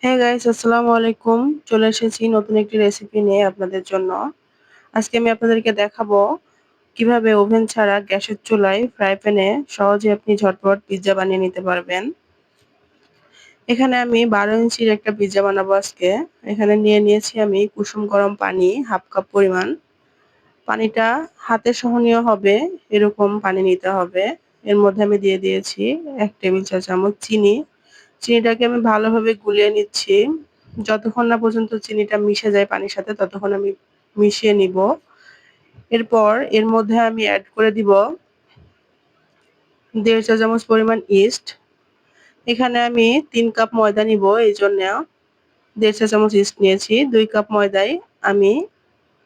হ্যাঁ গাইস, আসসালামু আলাইকুম। চলে এসেছি নতুন একটি রেসিপি নিয়ে আপনাদের জন্য। আজকে আমি আপনাদেরকে দেখাবো কিভাবে ওভেন ছাড়া গ্যাসের চুলায় ফ্রাই প্যানে সহজে আপনি ঝটপট পিৎজা বানিয়ে নিতে পারবেন। এখানে আমি 12 ইঞ্চির একটা পিৎজা বানাবো আজকে। এখানে নিয়ে নিয়েছি আমি কুসুম গরম পানি হাফ কাপ পরিমাণ। পানিটা হাতে সহনীয় হবে এরকম পানি নিতে হবে। এর মধ্যে আমি দিয়ে দিয়েছি 1 টেবিল চা চামচ চিনি। চিনিটাকে আমি ভালোভাবে গুলিয়ে নিচ্ছি। যতক্ষণ না পর্যন্ত চিনিটা মিশে যায় পানির সাথে ততক্ষণ আমি মিশিয়ে নিব। এরপর এর মধ্যে আমি অ্যাড করে দিব 1.5 চা চামচ পরিমাণ ইস্ট। এখানে আমি 3 কাপ ময়দা নিব, এইজন্য 1.5 চা চামচ ইস্ট নিয়েছি। 2 কাপ ময়দায় আমি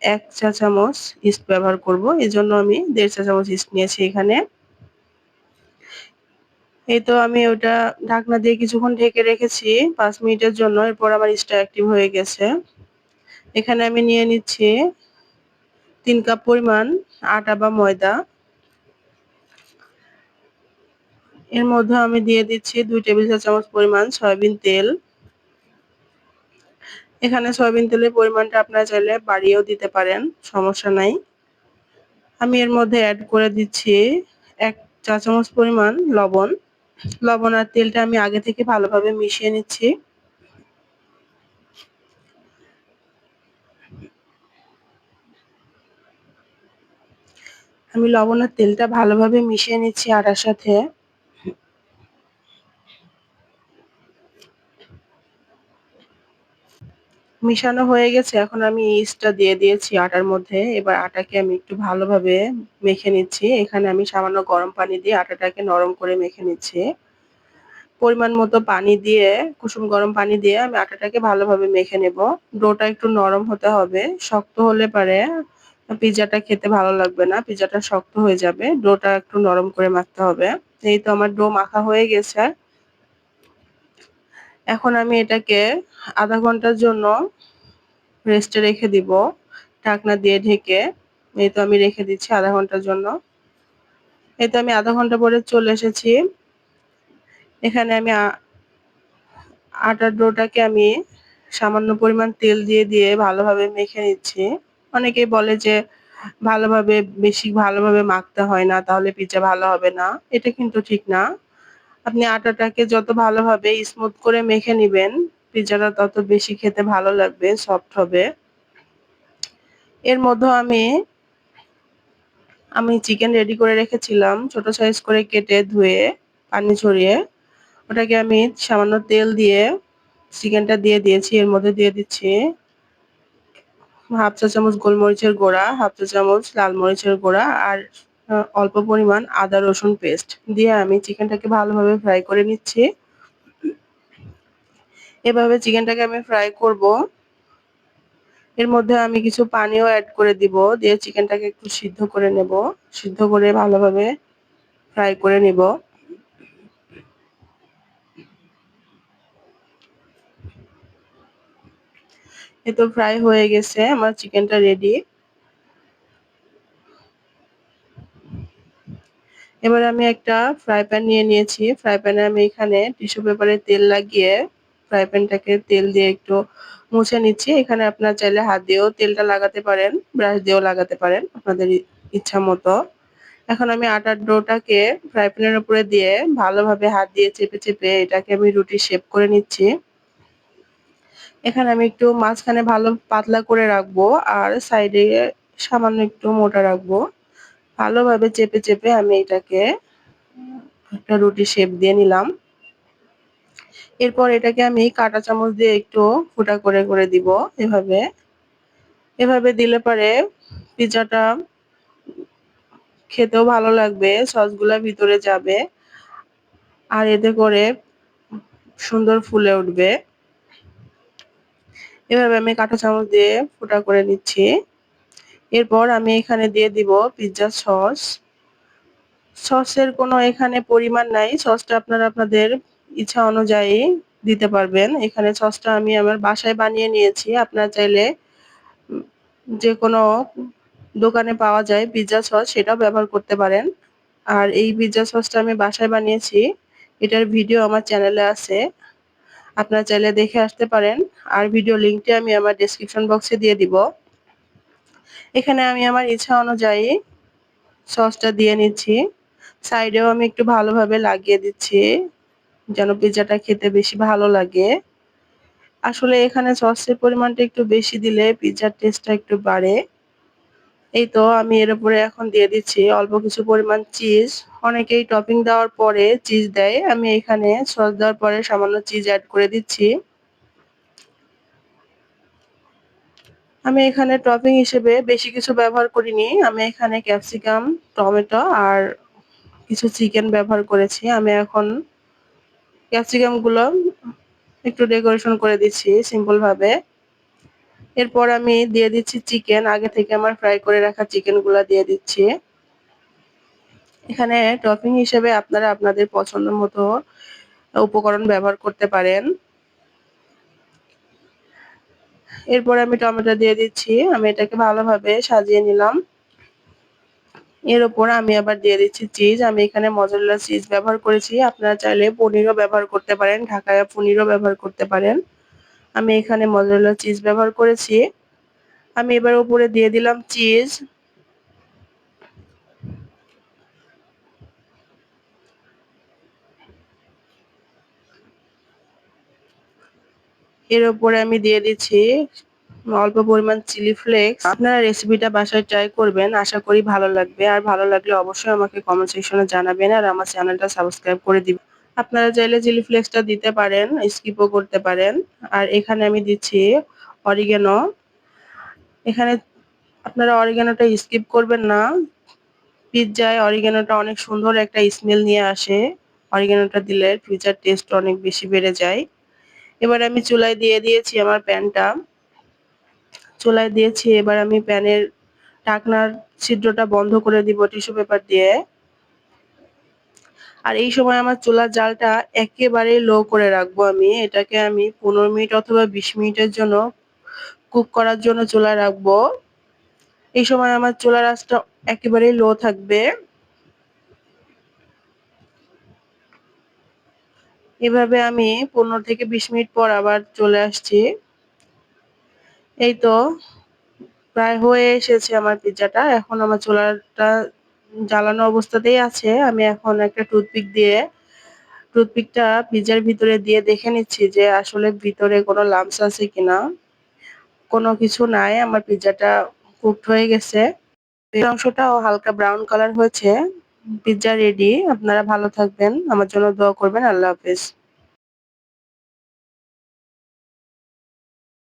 1 চা চামচ ইস্ট ব্যবহার করব, এজন্য আমি 1.5 চা চামচ ইস্ট নিয়েছি এখানে। এই তো আমি ওটা ঢাকনা দিয়ে কিছুক্ষণ ঢেকে রেখেছি 5 মিনিটের জন্য। এরপর আমার ইস্টটা অ্যাক্টিভ হয়ে গেছে। এখানে আমি নিয়ে নিচ্ছি 3 কাপ পরিমাণ আটা বা ময়দা। এর মধ্যে আমি দিয়ে দিচ্ছি 2 টেবিল চা চামচ পরিমাণ সয়াবিন তেল। এখানে সয়াবিন তেলের পরিমাণটা আপনারা চাইলে বাড়িয়েও দিতে পারেন, সমস্যা নাই। আমি এর মধ্যে অ্যাড করে দিচ্ছি 1 চা চামচ পরিমাণ লবণ। লবণ আর তেলটা আমি আগে থেকে ভালোভাবে মিশিয়ে নিচ্ছি। আমি লবণ আর তেলটা ভালোভাবে মিশিয়ে নিচ্ছি আটার সাথে। মিশানো হয়ে গেছে, এখন আমি ইস্টটা দিয়ে দিয়েছি আটার মধ্যে। এবার আটাকে আমি একটু ভালোভাবে মেখে নিচ্ছি। এখানে আমি সামান্য গরম পানি দিয়ে আটাটাকে নরম করে মেখে নিচ্ছি। পরিমাণ মতো পানি দিয়ে, কুসুম গরম পানি দিয়ে আমি আটাটাকে ভালোভাবে মেখে নেব। ডোটা একটু নরম হতে হবে, শক্ত হলে পারে পিৎজাটা খেতে ভালো লাগবে না, পিৎজাটা শক্ত হয়ে যাবে। ডোটা একটু নরম করে মাখতে হবে। এই তো আমার ডো মাখা হয়ে গেছে। এখন আমি এটাকে আধা ঘন্টার জন্য রেস্টে রেখে দিব ঢাকনা দিয়ে ঢেকে। এই তো আমি রেখে দিচ্ছি আধা ঘন্টার জন্য। এই তো আমি আধা ঘন্টা পরে চলে এসেছি। এখানে আমি আটার ডোটাকে আমি সামান্য পরিমাণ তেল দিয়ে দিয়ে ভালোভাবে মেখে নিচ্ছি। অনেকেই বলে যে ভালোভাবে মাখতে হয় না, তাহলে পিৎজা ভালো হবে না। এটা কিন্তু ঠিক না। আপনি আটাটাকে যত ভালোভাবে স্মুথ করে মেখে নিবেন, পিৎজাটা তত বেশি খেতে ভালো লাগবে, সফট হবে। এর মধ্যে আমি চিকেন রেডি করে রেখেছিলাম, ছোট সাইজ করে কেটে ধুয়ে পানি ঝরিয়ে। ওটাকে আমি সামান্য তেল দিয়ে চিকেনটা দিয়ে দিয়েছি। এর মধ্যে দিয়ে দিচ্ছি হাফ চা চামচ গোলমরিচের গুঁড়া, হাফ চা চামচ লাল মরিচের গুঁড়া আর অল্প পরিমাণ আদা রসুন পেস্ট দিয়ে আমি চিকেনটাকে ভালোভাবে ফ্রাই করে নিচ্ছি। এভাবে চিকেনটাকে আমি ফ্রাই করব। এর মধ্যে আমি কিছু পানিও অ্যাড করে দিব, দিয়ে চিকেনটাকে একটু সিদ্ধ করে নেব। সিদ্ধ করে ভালোভাবে ফ্রাই করে নিব। এই তো ফ্রাই হয়ে গেছে, আমার চিকেনটা রেডি। এবার আমি একটা ফ্রাই প্যান নিয়ে নিয়েছি। ফ্রাই প্যানে আমি এখানে টিস্যু পেপারে তেল লাগিয়ে ফ্রাই প্যানটাকে তেল দিয়ে একটু মুছে নিচ্ছি। এখানে আপনারা চাইলে হাত দিয়েও তেলটা লাগাতে পারেন, ব্রাশ দিয়েও লাগাতে পারেন, আপনাদের ইচ্ছা মতো। এখন আমি আটার ডোটাকে ফ্রাই প্যানের উপরে দিয়ে ভালোভাবে হাত দিয়ে চেপে চেপে এটাকে আমি রুটি শেপ করে নিচ্ছি। এখানে আমি একটু মাঝখানে ভালো পাতলা করে রাখবো আর সাইডে সামান্য একটু মোটা রাখবো। ভালোভাবে চেপে চেপে আমি এটাকে একটা রুটি শেপ দিয়ে নিলাম। এরপর এটাকে আমি কাঁটা চামচ দিয়ে একটু ফুটা করে করে দিব। এভাবে এভাবে দিলে পরে পিৎজাটা খেতেও ভালো লাগবে, সসগুলা ভিতরে যাবে আর এতে করে সুন্দর ফুলে উঠবে। এভাবে আমি কাঁটা চামচ দিয়ে ফুটা করে নিচ্ছি। এরপর আমি এখানে দিয়ে দিব পিৎজা সস। সসের কোনো এখানে পরিমাণ নাই, সসটা আপনারা আপনাদের ইচ্ছা অনুযায়ী দিতে পারবেন। এখানে সসটা আমি আমার বাসায় বানিয়ে নিয়েছি। আপনারা চাইলে উম যেকোনো দোকানে পাওয়া যায় পিৎজা সস, সেটাও ব্যবহার করতে পারেন। আর এই পিৎজা সসটা আমি বাসায় বানিয়েছি। এটার ভিডিও আমার চ্যানেলে আছে। আপনারা চাইলে দেখে আসতে পারেন। আর ভিডিও লিংকটি আমি আমার ডেসক্রিপশন বক্সে দিয়ে দিব। এখানে আমি আমার ইচ্ছা অনুযায়ী সসটা দিয়ে নিচ্ছি। সাইডেও আমি একটু ভালোভাবে লাগিয়ে দিচ্ছি যেন পিজ্জাটা খেতে বেশি ভালো লাগে। আসলে এখানে সসের পরিমাণটা একটু বেশি দিলে পিজ্জার টেস্টটা একটু বাড়ে। এই তো আমি এর উপরে এখন দিয়ে দিচ্ছি অল্প কিছু পরিমাণ চিজ। অনেকেই টপিং দেওয়ার পরে চিজ দেয়। আমি এখানে সস দেওয়ার পরে সামান্য চিজ অ্যাড করে দিচ্ছি। আমি এখানে টপিং হিসেবে বেশি কিছু ব্যবহার করিনি। আমি এখানে ক্যাপসিকাম, টমেটো আর কিছু চিকেন ব্যবহার করেছি। আমি এখন ক্যাপসিকাম গুলো একটু ডেকোরেশন করে দিচ্ছি সিম্পল ভাবে। এরপর আমি দিয়ে দিচ্ছি চিকেন, আগে থেকে আমার ফ্রাই করে রাখা চিকেন গুলা দিয়ে দিচ্ছি। এখানে টপিং হিসেবে আপনারা আপনাদের পছন্দ মতো উপকরণ ব্যবহার করতে পারেন। এরপর আমি টমেটো দিয়ে দিচ্ছি। আমি এটাকে ভালোভাবে সাজিয়ে নিলাম। এর উপর আমি আবার দিয়ে দিচ্ছি চিজ। আমি এখানে মজেরেলা চিজ ব্যবহার করেছি। আপনারা চাইলে পনিরও ব্যবহার করতে পারেন, ঢাকায়া পনিরও ব্যবহার করতে পারেন। আমি এখানে মজেরেলা চিজ ব্যবহার করেছি। আমি এবার উপরে দিয়ে দিলাম চিজ। এর উপরে আমি দিয়ে দিচ্ছি অল্প পরিমাণ চিলি ফ্লেক্স। আপনারা রেসিপিটা বাসায় ট্রাই করবেন, আশা করি ভালো লাগবে। আর ভালো লাগলে অবশ্যই আমাকে কমেন্ট সেকশনে জানাবেন আর আমার চ্যানেলটা সাবস্ক্রাইব করে দিবেন। আপনারা চাইলে চিলি ফ্লেক্সটা দিতে পারেন, স্কিপও করতে পারেন। আর এখানে আমি দিচ্ছি অরিগ্যানো। এখানে আপনারা অরিগ্যানোটা স্কিপ করবেন না। পিৎজায় অরিগ্যানোটা অনেক সুন্দর একটা স্মেল নিয়ে আসে। অরিগ্যানোটা দিলে পিৎজার টেস্ট অনেক বেশি বেড়ে যায়। এবার আমি চুলায় দিয়ে দিয়েছি আমার প্যানটা। চুলায় দিয়েছি, এবার আমি প্যানের ঢাকনার ছিদ্রটা বন্ধ করে দিব টিস্যু পেপার দিয়ে। আর এই সময় আমার চুলার জালটা একেবারেই লো করে রাখবো আমি। এটাকে আমি 15 মিনিট অথবা 20 মিনিটের জন্য কুক করার জন্য চুলায় রাখবো। এই সময় আমার চুলার আঁচটা একেবারেই লো থাকবে। এভাবে আমি 15 থেকে 20 মিনিট পর আবার চলে আসছি। এই তো প্রায় হয়ে এসেছে আমার পিৎজাটা। এখন আমার চুলাটা জ্বালানো অবস্থাতেই আছে। আমি এখন একটা টুথপিকটা পিৎজার ভিতরে দিয়ে দেখে নিচ্ছি যে আসলে ভিতরে কোনো লাম্পস আছে কিনা। কোনো কিছু নাই, আমার পিৎজাটা কুকড হয়ে গেছে। এই অংশটাও হালকা ব্রাউন কালার হয়েছে। Pizza ready. আপনারা ভালো থাকবেন, আমার জন্য দোয়া করবেন। আল্লাহ হাফেজ।